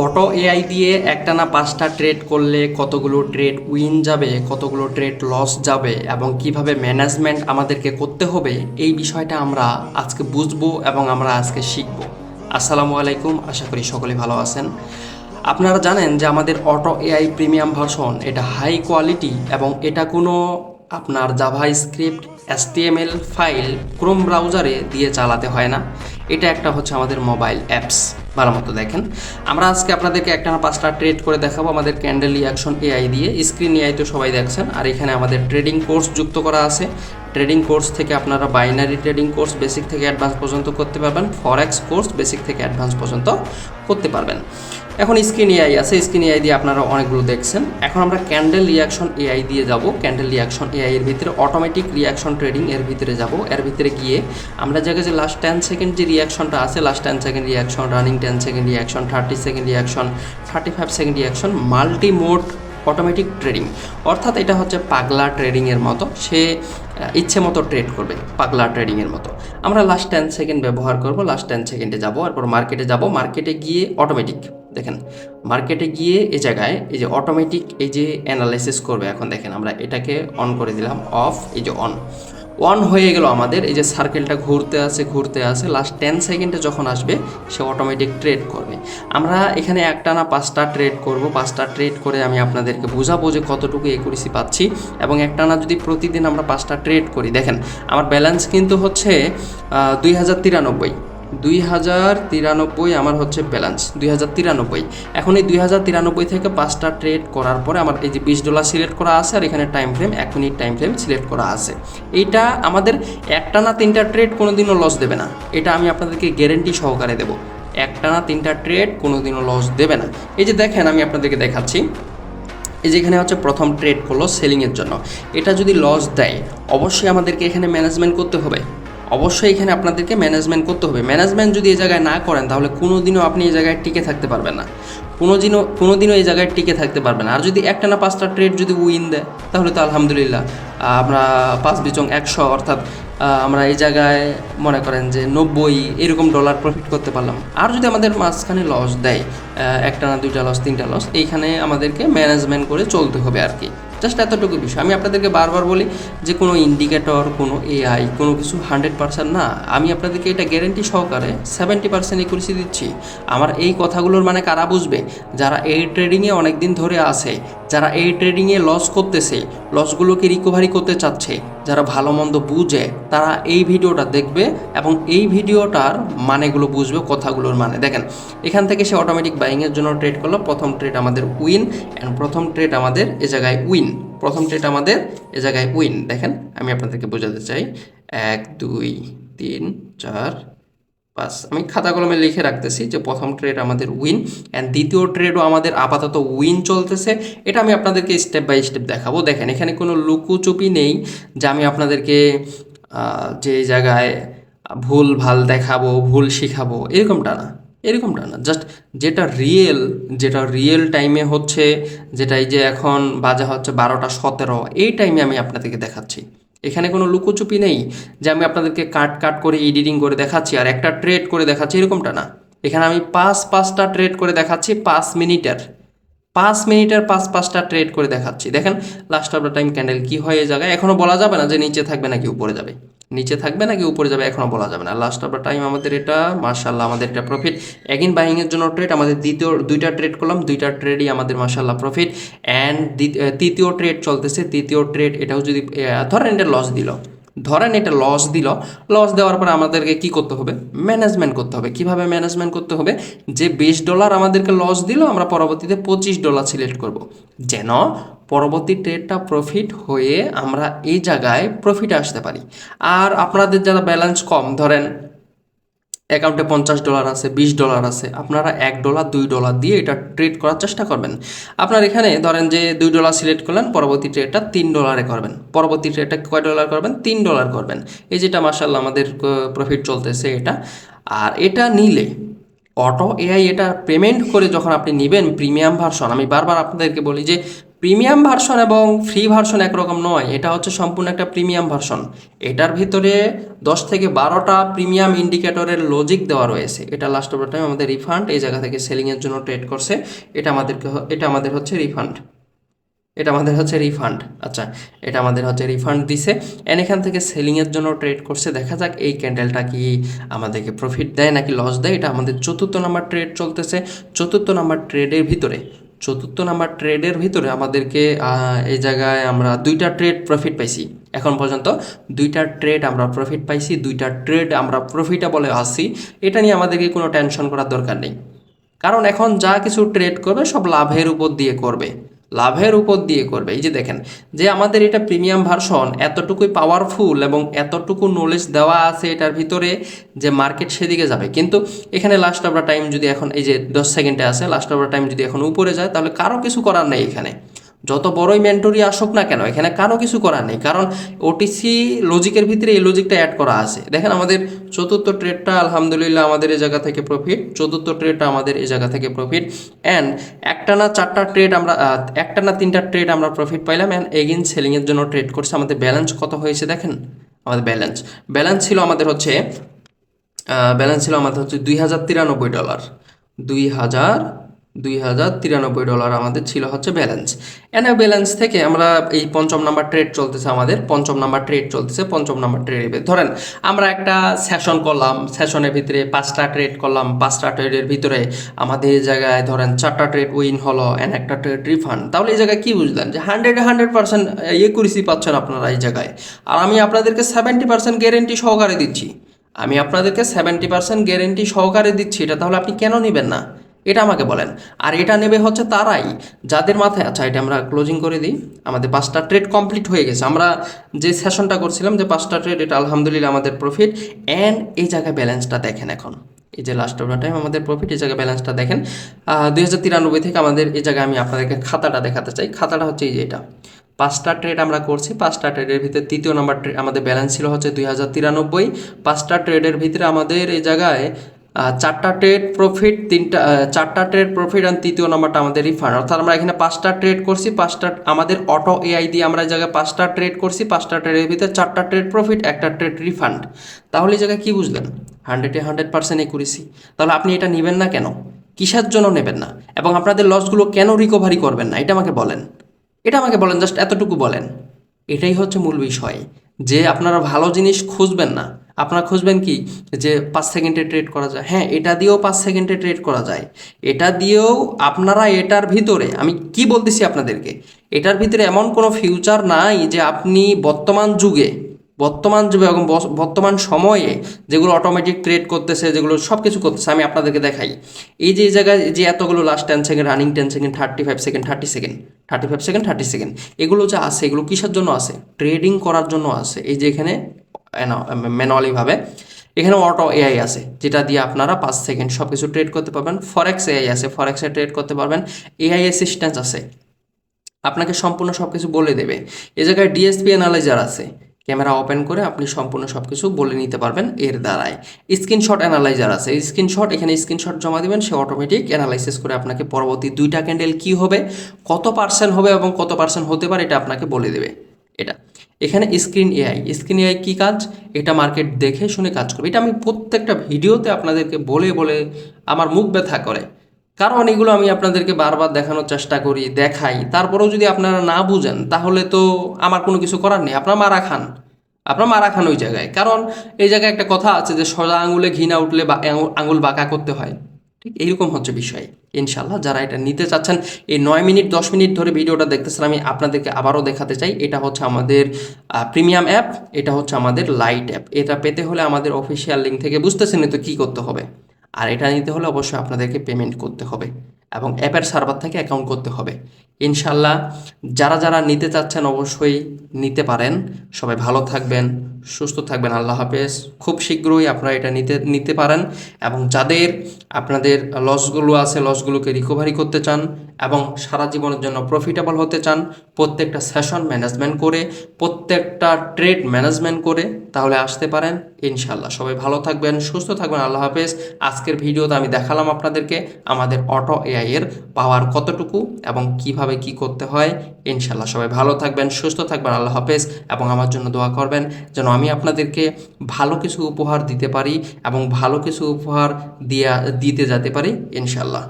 Auto AI দিয়ে একটানা 5টা ট্রেড করলে কতগুলো ট্রেড উইন যাবে, কতগুলো ট্রেড লস যাবে এবং কিভাবে ম্যানেজমেন্ট আমাদেরকে করতে হবে, এই বিষয়টা আমরা আজকে বুঝবো এবং আমরা আজকে শিখব। আসসালামু আলাইকুম, আশা করি সকলে ভালো আছেন। আপনারা জানেন যে আমাদের অটো এআই প্রিমিয়াম ভার্সন এটা হাই কোয়ালিটি এবং এটা কোনো আপনার Java script HTML file Chrome ব্রাউজারে দিয়ে চালাতে হয় না। এটা একটা হচ্ছে আমাদের মোবাইল অ্যাপস। ভালো মতো দেখেন, আমরা আজকে আপনাদেরকে একটানা 5টা ট্রেড করে দেখাবো আমাদের ক্যান্ডেল রিঅ্যাকশন এআই দিয়ে। স্ক্রিন এআই তো সবাই দেখছেন, আর এখানে আমাদের ট্রেডিং কোর্স যুক্ত করা আছে। ট্রেডিং কোর্স থেকে আপনারা বাইনারি ট্রেডিং কোর্স বেসিক থেকে অ্যাডভান্স পর্যন্ত করতে পারবেন, ফরেক্স কোর্স বেসিক থেকে অ্যাডভান্স পর্যন্ত করতে পারবেন। এখন স্ক্রিন এআই আছে, স্ক্রিন এআই দিয়ে আপনারা অনেকগুলো দেখছেন। এখন আমরা ক্যান্ডেল রিঅ্যাকশন এআই দিয়ে যাব। ক্যান্ডেল রিঅ্যাকশন এআই এর ভিতরে অটোমেটিক রিঅ্যাকশন ট্রেডিং এর ভিতরে যাব। এর ভিতরে গিয়ে আমরা জায়গায় যে লাস্ট 10 সেকেন্ড যে রিঅ্যাকশনটা আছে, last 10 second reaction, running 10 second reaction, 30 second reaction, 35 second reaction, multi mode automatic trading, অর্থাৎ এটা হচ্ছে পাগলা ট্রেডিংয়ের মতো। সে ইচ্ছে মতো ট্রেড করবে, পাগলা ট্রেডিংয়ের মতো। আমরা লাস্ট 10 সেকেন্ড ব্যবহার করব। লাস্ট 10 সেকেন্ডে যাব, এরপর মার্কেটে যাব। মার্কেটে গিয়ে অটোমেটিক দেখেন, মার্কেটে গিয়ে এই জায়গায় এই যে অটোমেটিক এই যে অ্যানালাইসিস করবে। এখন দেখেন আমরা এটাকে অন করে দিলাম, অফ, এই যে অন হয়ে গেল আমাদের। এই যে সার্কেলটা ঘুরতে আছে, লাস্ট 10 সেকেন্ডে যখন আসবে সে অটোমেটিক ট্রেড করবে। আমরা এখানে একটানা 5টা ট্রেড করব। 5টা ট্রেড করে আমি আপনাদেরকে বোঝাবো যে কতটুকু একুরেসি পাচ্ছি। এবং একটানা যদি প্রতিদিন আমরা 5টা ট্রেড করি, দেখেন আমার ব্যালেন্স কিন্তু হচ্ছে 2093 আমার হচ্ছে ব্যালেন্স 2093। এখন এই 2093 থেকে 5টা ট্রেড করার পরে আমার এই যে $20 সিলেক্ট করা আছে, আর এখানে time frame 1 minute time frame select করা আছে। এইটা আমাদের একটানা 3টা ট্রেড কোনোদিনও লস দেবে না, এটা আমি আপনাদেরকে গ্যারেন্টি সহকারে দেবো। একটানা 3টা ট্রেড কোনোদিনও লস দেবে না। এই যে দেখেন আমি আপনাদেরকে দেখাচ্ছি, এই যে এখানে হচ্ছে প্রথম ট্রেড করলো সেলিংয়ের জন্য। এটা যদি লস দেয় অবশ্যই আমাদেরকে এখানে ম্যানেজমেন্ট করতে হবে। অবশ্যই এখানে আপনাদেরকে ম্যানেজমেন্ট করতে হবে। ম্যানেজমেন্ট যদি এই জায়গায় না করেন তাহলে কোনোদিনও আপনি এই জায়গায় টিকে থাকতে পারবেন না, কোনোদিনও এই জায়গায় টিকে থাকতে পারবেন না। আর যদি একটানা 5টা ট্রেড যদি উইন দেয় তাহলে তো আলহামদুলিল্লাহ, আমরা 5×100 অর্থাৎ আমরা এই জায়গায় মনে করেন যে $90 এরকম প্রফিট করতে পারলাম। আর যদি আমাদের মাঝখানে লস দেয়, একটানা 2টা লস 3টা লস, এইখানে আমাদেরকে ম্যানেজমেন্ট করে চলতে হবে আর কি। জাস্ট এতটুকু বিষয়। আমি আপনাদেরকে বারবার বলি যে কোনো ইন্ডিকেটর, কোনো এআই, কোনো কিছু 100% না। আমি আপনাদেরকে এটা গ্যারেন্টি সহকারে 70% একুরেসি দিচ্ছি। আমার এই কথাগুলোর মানে কারা বুঝবে? যারা এই ট্রেডিংয়ে অনেক দিন ধরে আছে, যারা এই ট্রেডিংয়ে লস করতেছে, লসগুলোকে রিকভারি করতে চাচ্ছে, যারা ভালো মন্দ বুঝে, তারা এই ভিডিওটা দেখবে এবং এই ভিডিওটার মানেগুলো বুঝবে, কথাগুলোর মানে। দেখেন এখান থেকে সে অটোমেটিক বাইংয়ের জন্য ট্রেড করলো। প্রথম ট্রেড আমাদের উইন, অ্যান্ড প্রথম ট্রেড আমাদের এ জায়গায় উইন। প্রথম ট্রেড আমাদের এ জায়গায় উইন। দেখেন আমি আপনাদেরকে বোঝাতে চাই, 1 2 3 4 5, আমি খাতা কলমে লিখে রাখতেছি যে প্রথম ট্রেড আমাদের উইন, অ্যান্ড দ্বিতীয় ট্রেডও আমাদের আপাতত উইন চলতেছে। এটা আমি আপনাদেরকে স্টেপ বাই স্টেপ দেখাবো। দেখেন এখানে কোনো লুকুচুপি নেই যে আমি আপনাদেরকে যে জায়গায় ভুল ভাল দেখাবো, ভুল শিখাবো, এরকমটা না। জাস্ট যেটা রিয়েল টাইমে হচ্ছে, যেটা এই যে এখন বাজে হচ্ছে 12টা 17, এই টাইমে আমি আপনাদেরকে দেখাচ্ছি। এখানে কোনো লুকোচুপি নেই যে আমি আপনাদেরকে কাট করে এডিটিং করে দেখাচ্ছি আর একটা ট্রেড করে দেখাচ্ছি, এরকমটা না। এখানে আমি 5টা ট্রেড করে দেখাচ্ছি, 5 মিনিটের 5টা ট্রেড করে দেখাচ্ছি। দেখেন last of the time candle কী হয় এই জায়গায়, এখনও বলা যাবে না যে নিচে থাকবে নাকি উপরে যাবে, এখনও বলা যাবে না। লাস্ট অফ দ্য টাইম আমাদের এটা মাশাআল্লাহ, আমাদের এটা প্রফিট। এগেইন বাইংয়ের জন্য ট্রেড আমাদের 2টা ট্রেড করলাম, 2টা ট্রেডই আমাদের মাশাআল্লাহ প্রফিট। অ্যান্ড তৃতীয় ট্রেড চলতেছে। তৃতীয় ট্রেড এটাও যদি ধরেন এটা লস দিল, লস দেওয়ার পরে আমাদেরকে কি করতে হবে? ম্যানেজমেন্ট করতে হবে। কিভাবে ম্যানেজমেন্ট করতে হবে? যে $20 আমাদেরকে লস দিল, আমরা পরবর্তীতে $25 সিলেক্ট করব, যেন পরবর্তী ট্রেডটা প্রফিট হয়ে আমরা এই জায়গায় প্রফিটে আসতে পারি। আর আপনাদের যারা ব্যালেন্স কম, ধরেন অ্যাকাউন্টে $50 আছে, $20 আছে, আপনারা $1 $2 দিয়ে এটা ট্রেড করার চেষ্টা করবেন। আপনার এখানে ধরেন যে $2 সিলেক্ট করলেন, পরবর্তী ট্রেডটা $3 করবেন, পরবর্তী ট্রেডটা কয় ডলার করবেন? $3 করবেন। এই যেটা মাশাআল্লাহ আমাদের প্রফিট চলতেছে এটা। আর এটা নিলে অটো এআই এটা পেমেন্ট করে যখন আপনি নেবেন প্রিমিয়াম ভার্সন, আমি বারবার আপনাদেরকে বলি যে প্রিমিয়াম ভার্সন এবং ফ্রি ভার্সন একরকম নয়, এটা হচ্ছে সম্পূর্ণ একটা প্রিমিয়াম ভার্সন। এটার ভিতরে 10 থেকে 12টা প্রিমিয়াম ইন্ডিকেটরের লজিক দেওয়া রয়েছে। এটা লাস্ট অফ দ্য টাইম আমাদের রিফান্ড, এই জায়গা থেকে সেলিংয়ের জন্য ট্রেড করছে, এটা আমাদের হচ্ছে রিফান্ড, আচ্ছা, এটা আমাদের হচ্ছে রিফান্ড দিছে, এখান থেকে সেলিংয়ের জন্য ট্রেড করছে। দেখা যাক এই ক্যান্ডেলটা কি আমাদেরকে প্রফিট দেয় নাকি লস দেয়। এটা আমাদের চতুর্থ নাম্বার ট্রেড চলতেছে। চতুর্থ নাম্বার ট্রেডের ভিতরে আমাদেরকে এই জায়গায় আমরা 2টা ট্রেড প্রফিট পাইছি। এখন পর্যন্ত 2টা ট্রেড আমরা প্রফিট পাইছি, 2টা ট্রেড আমরা প্রফিটেবলে আসি। এটা নিয়ে আমাদেরকে কোনো টেনশন করার দরকার নেই, কারণ এখন যা কিছু ট্রেড করবে সব লাভের উপর দিয়ে করবে। এই যে দেখেন যে আমাদের এটা প্রিমিয়াম ভার্সন, এতটুকুই পাওয়ারফুল এবং এতটুকু নলেজ দেওয়া আছে এটার ভিতরে যে মার্কেট সেদিকে যাবে। কিন্তু এখানে লাস্ট অফ দ্য টাইম যদি এখন এই যে 10 সেকেন্ডে আছে, লাস্ট অফ দ্য টাইম যদি এখন উপরে যায়, তাহলে কারো কিছু করার নেই। এখানে যত বড়ই মেন্টরি আসুক না কেন, এখানে কারো কিছু করার নেই, কারণ ওটিসি লজিকের ভিতরে এই লজিকটা অ্যাড করা আছে। দেখেন আমাদের চতুর্থ ট্রেডটা আলহামদুলিল্লাহ আমাদের এই জায়গা থেকে প্রফিট, অ্যান্ড একটানা 4টা ট্রেড আমরা, একটানা 3টা ট্রেড আমরা প্রফিট পাইলাম, অ্যান্ড এগেইন সেলিংয়ের জন্য ট্রেড করছে। আমাদের ব্যালেন্স কত হয়েছে দেখেন, আমাদের ব্যালেন্স ছিল আমাদের হচ্ছে $2093, 2093 আমাদের ছিল হচ্ছে ব্যালেন্স। ব্যালেন্স থেকে আমরা এই পঞ্চম নাম্বার ট্রেড চলতেছে, পঞ্চম নাম্বার ট্রেডে ধরেন আমরা একটা সেশন করলাম, সেশনের ভিতরে 5টা ট্রেড করলাম, 5টা ট্রেডের ভিতরে আমাদের এই জায়গায় ধরেন 4টা ট্রেড উইন হলো অ্যান্ড একটা ট্রেড রিফান্ড। তাহলে এই জায়গায় কি বুঝলেন যে 100% একুরেসি পাচ্ছেন আপনারা এই জায়গায়। আর আমি আপনাদেরকে 70% গ্যারেন্টি সহকারে দিচ্ছি, এটা তাহলে আপনি কেন নেবেন না, এটা আমাকে বলেন। আর এটা নেবে হচ্ছে তারাই যাদের মাথায়, আচ্ছা এটা আমরা ক্লোজিং করে দিই। আমাদের 5টা ট্রেড কমপ্লিট হয়ে গেছে, আমরা যে সেশনটা করছিলাম যে 5টা ট্রেড, এটা আলহামদুলিল্লাহ আমাদের প্রফিট। অ্যান্ড এই জায়গায় ব্যালেন্সটা দেখেন, এখন এই যে লাস্ট অফ দ্য টাইম আমাদের প্রফিট, এই জায়গায় ব্যালেন্সটা দেখেন 2093 থেকে আমাদের এই জায়গায় আমি আপনাদেরকে খাতাটা দেখাতে চাই। খাতাটা হচ্ছে এই যে এটা, 5টা ট্রেড আমরা করছি, 5টা ট্রেডের ভিতরে তৃতীয় নাম্বার আমাদের ব্যালেন্স ছিল হচ্ছে 2093। 5টা ট্রেডের ভিতরে আমাদের এই জায়গায় 4টা ট্রেড প্রফিট, 4টা ট্রেড প্রফিট অ্যান্ড তৃতীয় নাম্বারটা আমাদের রিফান্ড। অর্থাৎ আমরা এখানে 5টা ট্রেড করছি, 5টা আমাদের অটো এআই দিয়ে আমরা এই জায়গায় 5টা ট্রেড করছি, 5টা ট্রেডের ভিতরে 4টা ট্রেড প্রফিট, একটা ট্রেড রিফান্ড। তাহলে এই জায়গায় কী বুঝলেন, 100% একুরেসি। তাহলে আপনি এটা নেবেন না কেন, কিসের জন্য নেবেন না, এবং আপনাদের লসগুলো কেন রিকভারি করবেন না, এটা আমাকে বলেন, জাস্ট এতটুকু বলেন। এটাই হচ্ছে মূল বিষয়, যে আপনারা ভালো জিনিস খুঁজবেন না, আপনারা খুঁজবেন কি যে 5 সেকেন্ডে ট্রেড করা যায়। হ্যাঁ, এটা দিয়েও 5 সেকেন্ডে ট্রেড করা যায়, এটা দিয়েও আপনারা, এটার ভিতরে আমি কি বলতেছি আপনাদেরকে, এটার ভিতরে এমন কোনো ফিউচার নাই যে আপনি বর্তমান যুগে এবং বর্তমান সময়ে যেগুলো অটোমেটিক ট্রেড করতেছে, যেগুলো সব কিছু করতেছে, আমি আপনাদেরকে দেখাই। এই যে এই জায়গায় যে এতগুলো last 10 second, running 10 second, 35 second, 30 second, এগুলো যে আছে, এগুলো কিসের জন্য আছে, ট্রেডিং করার জন্য আছে। এই যে এখানে ম্যানুয়ালিভাবে এখানে অটো এআই আছে, যেটা দিয়ে আপনারা 5 সেকেন্ড সব কিছু ট্রেড করতে পারবেন। ফরেক্স এআই আছে, ফরেক্সে ট্রেড করতে পারবেন। এআই অ্যাসিস্ট্যান্স আছে, আপনাকে সম্পূর্ণ সব কিছু বলে দেবে। এই জায়গায় ডিএসপি অ্যানালাইজার আছে, ক্যামেরা ওপেন করে আপনি সম্পূর্ণ সব কিছু বলে নিতে পারবেন এর দ্বারাই। স্ক্রিনশট অ্যানালাইজার আছে, এখানে স্ক্রিনশট জমা দিবেন, সে অটোমেটিক অ্যানালাইসিস করে আপনাকে পরবর্তী 2টা ক্যান্ডেল কী হবে, কত পার্সেন্ট হবে এবং কত পার্সেন্ট হতে পারে, এটা আপনাকে বলে দেবে। এটা এখানে স্ক্রিন এআই কী কাজ, এটা মার্কেট দেখে শুনে কাজ করবে। এটা আমি প্রত্যেকটা ভিডিওতে আপনাদেরকে বলে আমার মুখ ব্যথা করে, কারণ এগুলো আমি আপনাদেরকে বারবার দেখানোর চেষ্টা করি, দেখাই, তারপরেও যদি আপনারা না বুঝেন তাহলে তো আমার কোনো কিছু করার নেই। আপনারা মারা খান ওই জায়গায়। কারণ এই জায়গায় একটা কথা আছে যে সোজা আঙুলে ঘি না উঠলে আঙুল বাঁকা করতে হয়, ঠিক এইরকম হচ্ছে বিষয়। ইনশাল্লাহ যারা এটা নিতে চাচ্ছেন, এই 9 মিনিট 10 মিনিট ধরে ভিডিওটা দেখতেছেন, আমি আপনাদেরকে আবারও দেখাতে চাই। এটা হচ্ছে আমাদের প্রিমিয়াম অ্যাপ, এটা হচ্ছে আমাদের লাইট অ্যাপ। এটা পেতে হলে আমাদের অফিসিয়াল লিঙ্ক থেকে, বুঝতেছেন তো কী করতে হবে। আর এটা নিতে হলে অবশ্যই আপনাদেরকে পেমেন্ট করতে হবে এবং অ্যাপের সার্ভার থেকে অ্যাকাউন্ট করতে হবে। ইনশাল্লাহ যারা নিতে চাচ্ছেন অবশ্যই নিতে পারেন। সবাই ভালো থাকবেন, সুস্থ থাকবেন, আল্লাহ হাফেজ। খুব শীঘ্রই আপনারা এটা নিতে পারেন, এবং যাদের আপনাদের লসগুলো আছে, লসগুলোকে রিকভারি করতে চান এবং সারা জীবনের জন্য প্রফিটেবল হতে চান, প্রত্যেকটা সেশন ম্যানেজমেন্ট করে, প্রত্যেকটা ট্রেড ম্যানেজমেন্ট করে, তাহলে আসতে পারেন ইনশাল্লাহ। সবাই ভালো থাকবেন, সুস্থ থাকবেন, আল্লাহ হাফেজ। আজকের ভিডিওতে আমি দেখালাম আপনাদেরকে আমাদের অটো এআই এর পাওয়ার কতটুকু এবং কিভাবে কি করতে হয়, ইনশাল্লাহ। সবাই ভালো থাকবেন, সুস্থ থাকবেন, আল্লাহ হাফেজ। এবং আমার জন্য দোয়া করবেন যেন আমি আপনাদেরকে ভালো কিছু উপহার দিতে পারি এবং ভালো কিছু উপহার দিতে যেতে পারি ইনশাল্লাহ।